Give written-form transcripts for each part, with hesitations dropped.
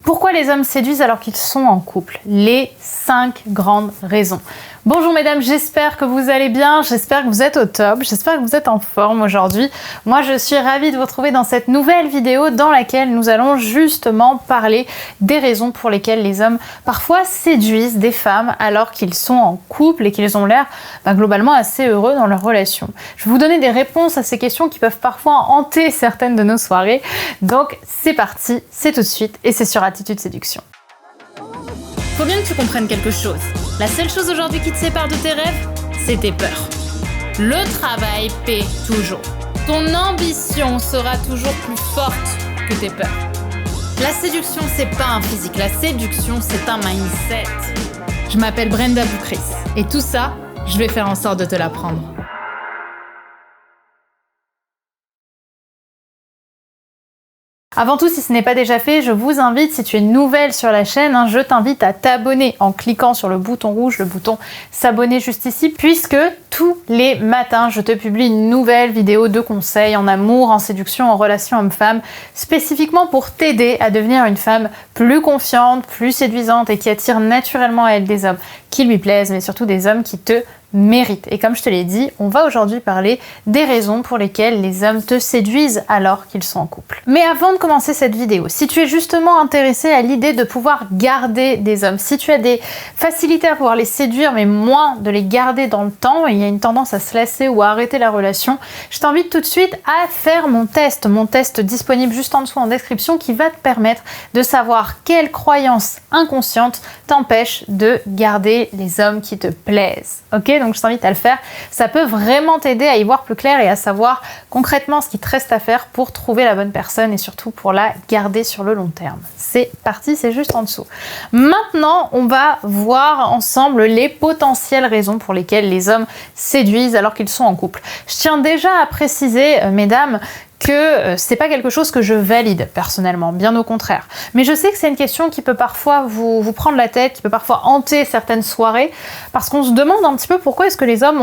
Pourquoi les hommes séduisent alors qu'ils sont en couple? Les 5 grandes raisons. Bonjour mesdames, j'espère que vous allez bien, j'espère que vous êtes au top, j'espère que vous êtes en forme aujourd'hui. Moi je suis ravie de vous retrouver dans cette nouvelle vidéo dans laquelle nous allons justement parler des raisons pour lesquelles les hommes parfois séduisent des femmes alors qu'ils sont en couple et qu'ils ont l'air globalement assez heureux dans leur relation. Je vais vous donner des réponses à ces questions qui peuvent parfois hanter certaines de nos soirées. Donc c'est parti, c'est tout de suite et c'est sur Attitude Séduction. Faut bien que tu comprennes quelque chose. La seule chose aujourd'hui qui te sépare de tes rêves, c'est tes peurs. Le travail paie toujours. Ton ambition sera toujours plus forte que tes peurs. La séduction, c'est pas un physique. La séduction, c'est un mindset. Je m'appelle Brenda Boukris. Et tout ça, je vais faire en sorte de te l'apprendre. Avant tout, si ce n'est pas déjà fait, je vous invite, si tu es nouvelle sur la chaîne, je t'invite à t'abonner en cliquant sur le bouton rouge, le bouton s'abonner juste ici, puisque tous les matins, je te publie une nouvelle vidéo de conseils en amour, en séduction, en relation homme-femme, spécifiquement pour t'aider à devenir une femme plus confiante, plus séduisante et qui attire naturellement à elle des hommes qui lui plaisent, mais surtout des hommes qui te mérite. Et comme je te l'ai dit, on va aujourd'hui parler des raisons pour lesquelles les hommes te séduisent alors qu'ils sont en couple. Mais avant de commencer cette vidéo, si tu es justement intéressé à l'idée de pouvoir garder des hommes, si tu as des facilités à pouvoir les séduire mais moins de les garder dans le temps, et il y a une tendance à se lasser ou à arrêter la relation, je t'invite tout de suite à faire mon test disponible juste en dessous en description qui va te permettre de savoir quelles croyances inconscientes t'empêchent de garder les hommes qui te plaisent. Ok? Donc je t'invite à le faire. Ça peut vraiment t'aider à y voir plus clair et à savoir concrètement ce qui te reste à faire pour trouver la bonne personne et surtout pour la garder sur le long terme. C'est parti, c'est juste en dessous. Maintenant, on va voir ensemble les potentielles raisons pour lesquelles les hommes séduisent alors qu'ils sont en couple. Je tiens déjà à préciser, mesdames, que c'est pas quelque chose que je valide personnellement, bien au contraire. Mais je sais que c'est une question qui peut parfois vous prendre la tête, qui peut parfois hanter certaines soirées, parce qu'on se demande un petit peu pourquoi est-ce que les hommes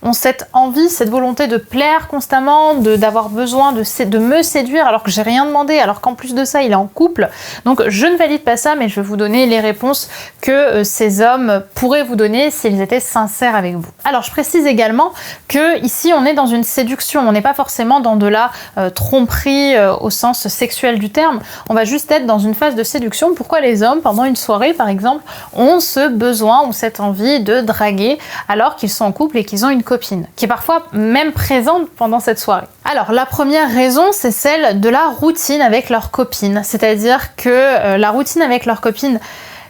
ont cette envie, cette volonté de plaire constamment, d'avoir besoin de me séduire alors que j'ai rien demandé, alors qu'en plus de ça, il est en couple. Donc je ne valide pas ça, mais je vais vous donner les réponses que ces hommes pourraient vous donner s'ils étaient sincères avec vous. Alors je précise également que ici on est dans une séduction, on n'est pas forcément dans de la tromperie au sens sexuel du terme, on va juste être dans une phase de séduction. Pourquoi les hommes, pendant une soirée par exemple, ont ce besoin ou cette envie de draguer alors qu'ils sont en couple et qu'ils ont une copine, qui est parfois même présente pendant cette soirée? Alors la première raison, c'est celle de la routine avec leur copine, c'est-à-dire que la routine avec leur copine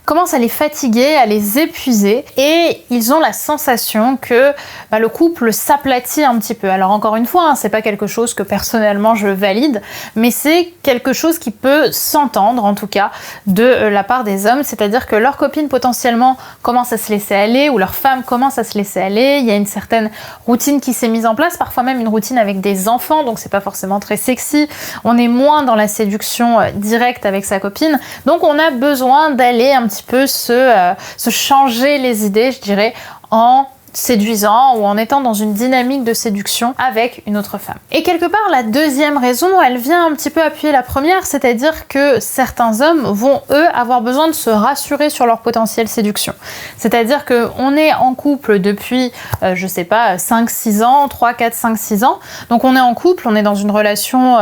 commence à les fatiguer, à les épuiser et ils ont la sensation que le couple s'aplatit un petit peu. Alors encore une fois, c'est pas quelque chose que personnellement je valide, mais c'est quelque chose qui peut s'entendre en tout cas de la part des hommes, c'est-à-dire que leur copine potentiellement commence à se laisser aller ou leur femme commence à se laisser aller, il y a une certaine routine qui s'est mise en place, parfois même une routine avec des enfants, donc c'est pas forcément très sexy, on est moins dans la séduction directe avec sa copine, donc on a besoin d'aller un petit peu se changer les idées, je dirais, en séduisant ou en étant dans une dynamique de séduction avec une autre femme. Et quelque part, la deuxième raison, elle vient un petit peu appuyer la première, c'est-à-dire que certains hommes vont, eux, avoir besoin de se rassurer sur leur potentielle séduction. C'est-à-dire qu'on est en couple depuis, je sais pas, 5-6 ans, 3, 4, 5, 6 ans. Donc on est en couple, on est dans une relation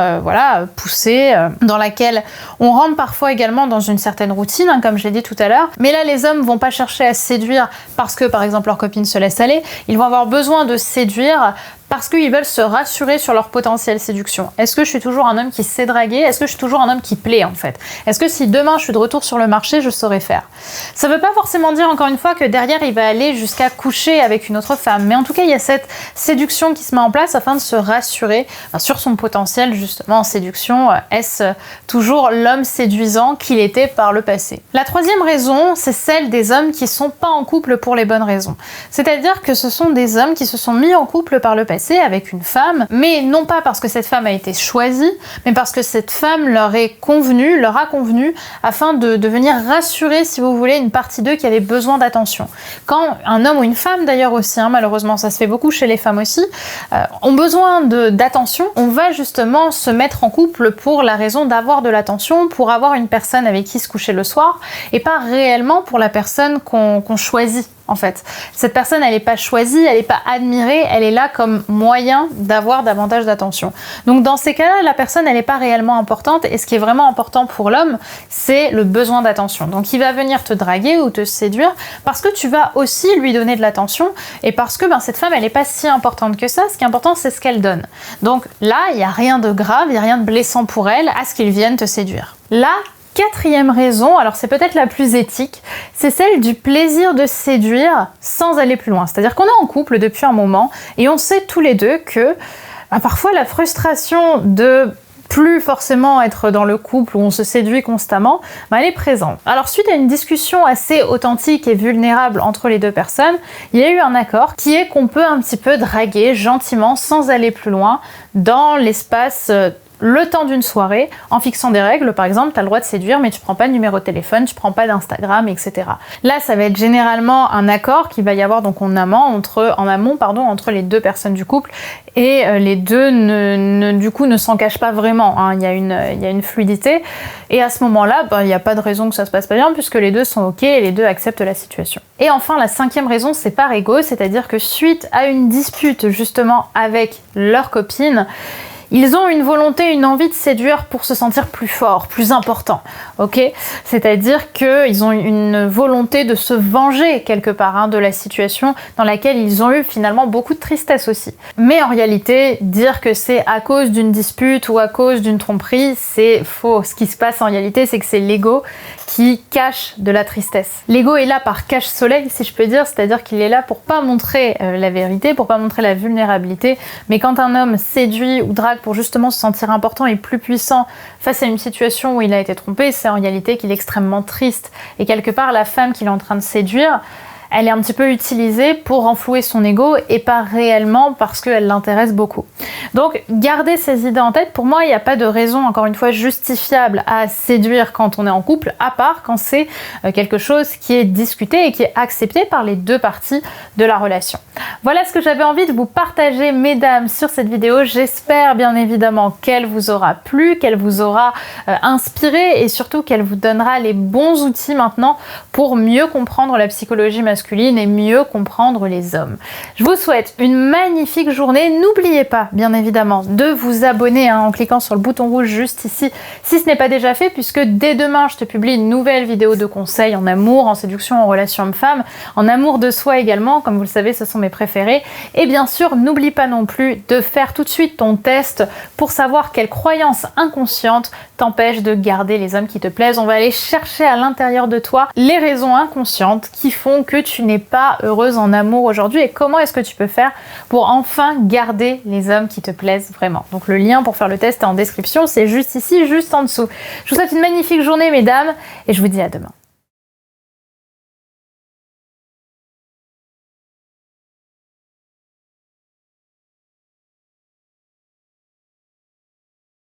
poussée, dans laquelle on rentre parfois également dans une certaine routine, comme je l'ai dit tout à l'heure. Mais là, les hommes vont pas chercher à séduire parce que, par exemple, leur copine se laisse aller, ils vont avoir besoin de séduire parce qu'ils veulent se rassurer sur leur potentielle séduction. Est-ce que je suis toujours un homme qui sait draguer? Est-ce que je suis toujours un homme qui plaît en fait? Est-ce que si demain je suis de retour sur le marché, je saurais faire? Ça veut pas forcément dire encore une fois que derrière il va aller jusqu'à coucher avec une autre femme, mais en tout cas il y a cette séduction qui se met en place afin de se rassurer sur son potentiel justement en séduction. Est-ce toujours l'homme séduisant qu'il était par le passé? La troisième raison, c'est celle des hommes qui sont pas en couple pour les bonnes raisons. C'est-à-dire que ce sont des hommes qui se sont mis en couple par le passé passé avec une femme, mais non pas parce que cette femme a été choisie, mais parce que cette femme leur a convenu, afin de venir rassurer, si vous voulez, une partie d'eux qui avait besoin d'attention. Quand un homme ou une femme d'ailleurs aussi, malheureusement ça se fait beaucoup chez les femmes aussi, ont besoin d'attention, on va justement se mettre en couple pour la raison d'avoir de l'attention, pour avoir une personne avec qui se coucher le soir, et pas réellement pour la personne qu'on choisit. En fait, cette personne, elle n'est pas choisie, elle n'est pas admirée, elle est là comme moyen d'avoir davantage d'attention. Donc dans ces cas-là, la personne, elle n'est pas réellement importante, et ce qui est vraiment important pour l'homme, c'est le besoin d'attention. Donc il va venir te draguer ou te séduire parce que tu vas aussi lui donner de l'attention, et parce que cette femme, elle n'est pas si importante que ça. Ce qui est important, c'est ce qu'elle donne. Donc là, il n'y a rien de grave, il n'y a rien de blessant pour elle à ce qu'il vienne te séduire. La quatrième raison, alors c'est peut-être la plus éthique, c'est celle du plaisir de séduire sans aller plus loin. C'est-à-dire qu'on est en couple depuis un moment et on sait tous les deux que parfois la frustration de plus forcément être dans le couple où on se séduit constamment, elle est présente. Alors suite à une discussion assez authentique et vulnérable entre les deux personnes, il y a eu un accord qui est qu'on peut un petit peu draguer gentiment sans aller plus loin dans l'espace le temps d'une soirée, en fixant des règles. Par exemple, tu as le droit de séduire, mais tu prends pas de numéro de téléphone, tu prends pas d'Instagram, etc. Là, ça va être généralement un accord qu'il va y avoir donc en amont entre les deux personnes du couple, et les deux du coup ne s'en cachent pas vraiment. Il y a une fluidité, et à ce moment-là, il n'y a pas de raison que ça se passe pas bien, puisque les deux sont ok et les deux acceptent la situation. Et enfin, la cinquième raison, c'est par ego, c'est-à-dire que suite à une dispute justement avec leur copine, ils ont une volonté, une envie de séduire pour se sentir plus fort, plus important, ok ? C'est-à-dire qu'ils ont une volonté de se venger quelque part de la situation dans laquelle ils ont eu finalement beaucoup de tristesse aussi. Mais en réalité, dire que c'est à cause d'une dispute ou à cause d'une tromperie, c'est faux. Ce qui se passe en réalité, c'est que c'est l'ego qui cache de la tristesse. L'ego est là par cache-soleil, si je peux dire, c'est-à-dire qu'il est là pour pas montrer la vérité, pour pas montrer la vulnérabilité, mais quand un homme séduit ou drague pour justement se sentir important et plus puissant face à une situation où il a été trompé, c'est en réalité qu'il est extrêmement triste. Et quelque part, la femme qu'il est en train de séduire, elle est un petit peu utilisée pour renflouer son ego et pas réellement parce qu'elle l'intéresse beaucoup. Donc, gardez ces idées en tête. Pour moi, il n'y a pas de raison, encore une fois, justifiable à séduire quand on est en couple, à part quand c'est quelque chose qui est discuté et qui est accepté par les deux parties de la relation. Voilà ce que j'avais envie de vous partager, mesdames, sur cette vidéo. J'espère bien évidemment qu'elle vous aura plu, qu'elle vous aura inspiré, et surtout qu'elle vous donnera les bons outils maintenant pour mieux comprendre la psychologie masculine et mieux comprendre les hommes. Je vous souhaite une magnifique journée. N'oubliez pas, bien évidemment, de vous abonner en cliquant sur le bouton rouge juste ici, si ce n'est pas déjà fait, puisque dès demain, je te publie une nouvelle vidéo de conseils en amour, en séduction, en relation homme-femme, en amour de soi également. Comme vous le savez, ce sont mes préférés. Et bien sûr, n'oublie pas non plus de faire tout de suite ton test pour savoir quelle croyance inconsciente t'empêche de garder les hommes qui te plaisent. On va aller chercher à l'intérieur de toi les raisons inconscientes qui font que tu n'es pas heureuse en amour aujourd'hui, et comment est-ce que tu peux faire pour enfin garder les hommes qui te plaisent vraiment. Donc le lien pour faire le test est en description, c'est juste ici, juste en dessous. Je vous souhaite une magnifique journée, mesdames, et je vous dis à demain.